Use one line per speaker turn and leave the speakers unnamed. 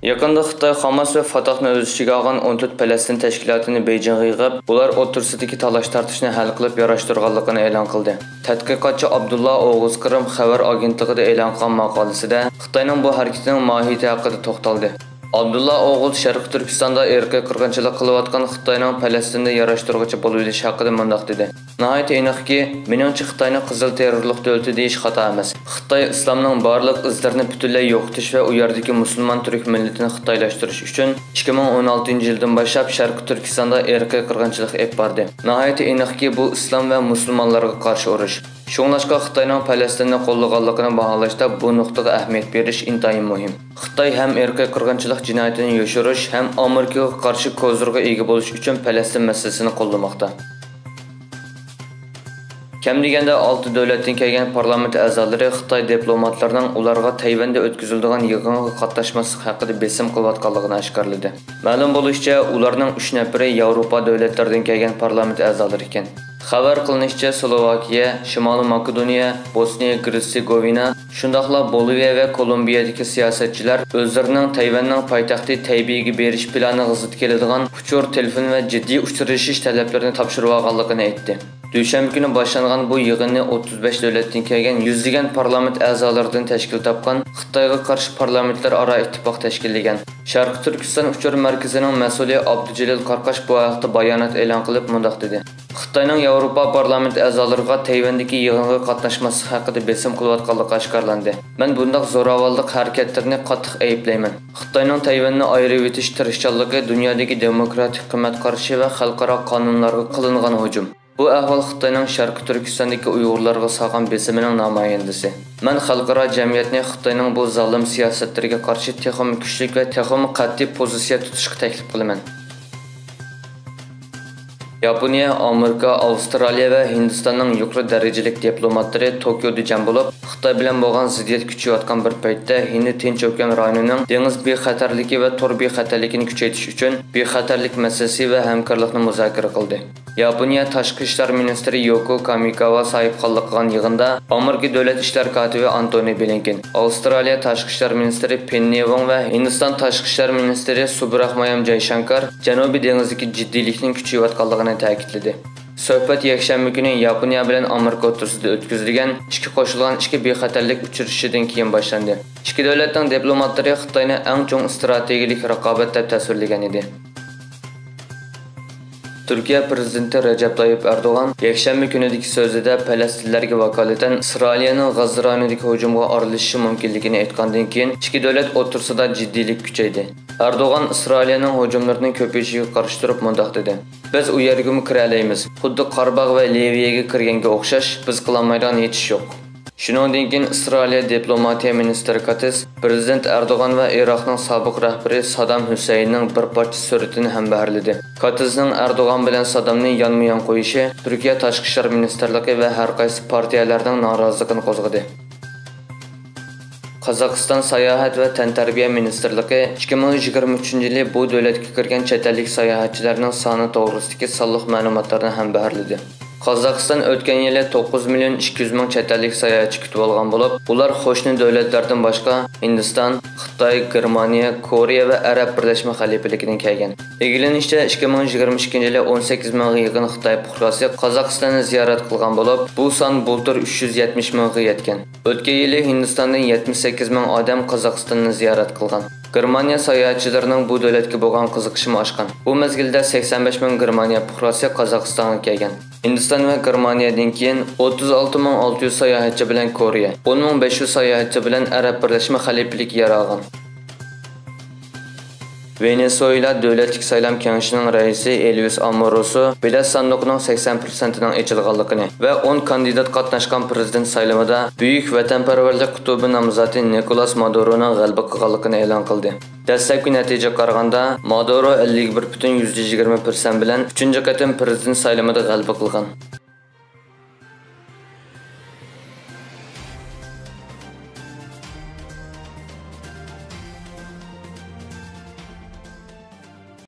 Yaqında Xitoy Hamas va Fatahni o'z ichiga olgan 14 Falastin tashkilotini Beijingga yig'ib, ular o'rtasidagi talash-tartishni hal qilib yarashtirganligini e'lon qildi. Tadqiqotchi Abdullah O'g'uzqirim xabar agentligida e'lon qilgan maqolasida Xitoyning bu harakatining mohiyati haqida to'xtaldi. Abdullah O'g'uz Sharq Turkistonda irqiy qirg'inchilik qilayotgan Xitoyning Falastinni yarashtiruvchi bo'lib olishi haqida mundaq dedi. Nihoyat aniqki, meningcha Xitoyni qizil terrorlik davlati deyish xato emas. Xitoy islomning barliq izlarini butunlay yo'qotish va u yerdagi musulmon turk millatini xitoylashtirish uchun 2016-yildan boshlab Sharq Turkistonda irqiy qirg'inchilik olib bordi. Nihoyat aniqki, bu islom va musulmonlarga qarshi urush. Shunglashqa Xitoyning Falastinni qo'llaganligini baholashda bu nuqtaga ahamiyat berish intayin muhim. Xitoy ham irqiy qirg'inchilik jinoyatini yoshirish ham Amerikaga qarshi ko'zirga ega bo'lish uchun Falastin masalasini qo'llamoqda. Kam deganda 6 davlatdan kelgan parlament a'zolari Xitoy diplomatlarining ularga Tayvanda o'tkaziladigan yig'inga qatnashmaslik haqida besim qilayotganligini oshkorladi. Ma'lum bo'lishicha, ularning 3 nafari Yevropa davlatlaridan kelgan parlament a'zolari ekan. Xabar qilinishicha, Slovakiya, Shimoliy Makedoniya, Bosniya, Hersegovina, shundaqla Boliviya va Kolumbiyadagi siyosatchilar o'zlarining Tayvanning poytaxti Taybiga berish planiga zid keladigan uchur telefon va jiddiy uchrashish talablarini topshirib olganligini aytdi. Dushanba kuni boshlangan bu yig'inni 35 davlatdan kelgan yuzlagan parlament a'zolaridan tashkil topgan Xitoyga qarshi parlamentlararo ittifoq tashkillagan. Sharq Turkiston uchur markazining mas'uli Abdujalil Qarqash bu haqda bayonot e'lon qilib mundaq dedi. Xitoyning Yevropa parlament a'zolariga Tayvandagi yig'inga qatnashmaslik haqida besim qilayotganligi oshkorlandi. Men bunday zo'ravonlik harakatlarini qattiq ayblayman. Xitoyning Tayvanni ayirib etish tirishchanligi dunyodagi demokratik qimmat qarashi va xalqaro qonunlarga qilingan hujum. Bu ahvol Xitoyning Sharq Turkistondagi Uyg'urlarga solgan besimining namoyandasi. Men xalqaro jamiyatni Xitoyning bu zolim siyosatlariga qarshi texnik kuchli va texnik qat'iy pozitsiya tutishga taklif qilaman. Yaponiya, Amerika, Avstraliya va Hindistonning yuqori darajalik diplomatlari Tokioda jam bo'lib, Xitoy bilan bo'lgan ziddiyat kuchayotgan bir paytda Hind Tinch okean rayonining dengiz bexatarligi va tor bexatarligini kuchaytirish uchun bexatarlik masalasi va hamkorlikni muzokara qildi. Yaponiya tashqi ishlar ministri Yoko Kamikawa sahibxonlik qilgan yig'inda Amerika davlat ishlar kotibi Antony Blinken, Avstraliya tashqi ishlar ministri Penny Wong va Hindiston tashqi ishlar ministri Subrahmanyam Jaishankar Janubiy dengizdagi jiddiylikning kuchayotganligini ta'kidladi. Suhbat yakshanba kuni Yaponiya bilan Amerika o'rtasida o'tkazilgan ikki qo'shilgan ikki bexatarlik uchrashuvidan keyin boshlandi. Ikki davlatning diplomatlari Xitoyni eng chong strategik raqobat deb tasvirlagan edi. Turkiya prezidenti Recep Tayyip Erdo'g'an yakshanba kunidagi so'zida Falastinlarga vakolatan Isroilning G'azza rayonidagi hujumga aralashishi mumkinligini aytgandan keyin ikki davlat o'rtasida jiddiylik kuchaydi. Erdo'g'an Isroilning hujumlarining ko'payishiga qarshi turib mundaq dedi. Biz u yerga kira olamiz. Xuddi Qorabog' va Liviyaga kirganga o'xshash, biz qilolmaydigan hech yo'q. Shuningdek, Isroiliya diplomatiya ministri Katz prezident Erdo'g'an va Iroqning sobiq rahbari Saddam Husaynning bir parcha suratini ham baharladi. Katzning Erdo'g'an bilan Saddamni yonma-yon qo'yishi Turkiya tashqi ishlar ministrligi va har qaysi partiyalarning noroziligini qo'zg'adi. Qozog'iston sayohat va tantarbiya ministrligi 2023-yili bu davlatga kirgan chet ellik sayohatchilarning soni to'g'risidagi sonliq ma'lumotlarni ham baharladi. Qozog'iston o'tgan yili 9.200.000 chet ellik sayohatchi kutib olgan bo'lib, ular qo'shni davlatlardan boshqa Hindiston, Xitoy, Germaniya, Koreya va Arab Birlashma Xalifaligidan kelgan. Belgilanishicha, 2022-yili 18.000 ga yaqin Xitoy fuqarosi Qozog'istonni ziyorat qilgan bo'lib, bu son bultur 370.000 ga yetgan. O'tgan yili Hindistondan 78.000 odam Qozog'istonni ziyorat qilgan. Germaniya sayohatchilarining bu davlatga bo'lgan qiziqishi oshgan. Bu mezgilda 85.000 Germaniya fuqarosi Qozog'istonga kelgan. Hindiston va Germaniyadan keyin 36.600 sayohatchi bilan Koreya, 10.500 sayohatchi bilan Arab Birlashma Xalifaligi yer olgan. Venezuela davlatlik saylam kengashining raisi Elvis Amoroso bilet sanduqining 80%ning ochilganligini va 10 kandidat qatnashgan prezident saylovida buyuk vatanparvarlik qutubi nomzodi Nicolas Maduroning g'alaba qilganligini e'lon qildi. Dastlabki natijaga qaraganda Maduro 51.20% bilan 3-qatim prezident saylovida g'alaba qilgan.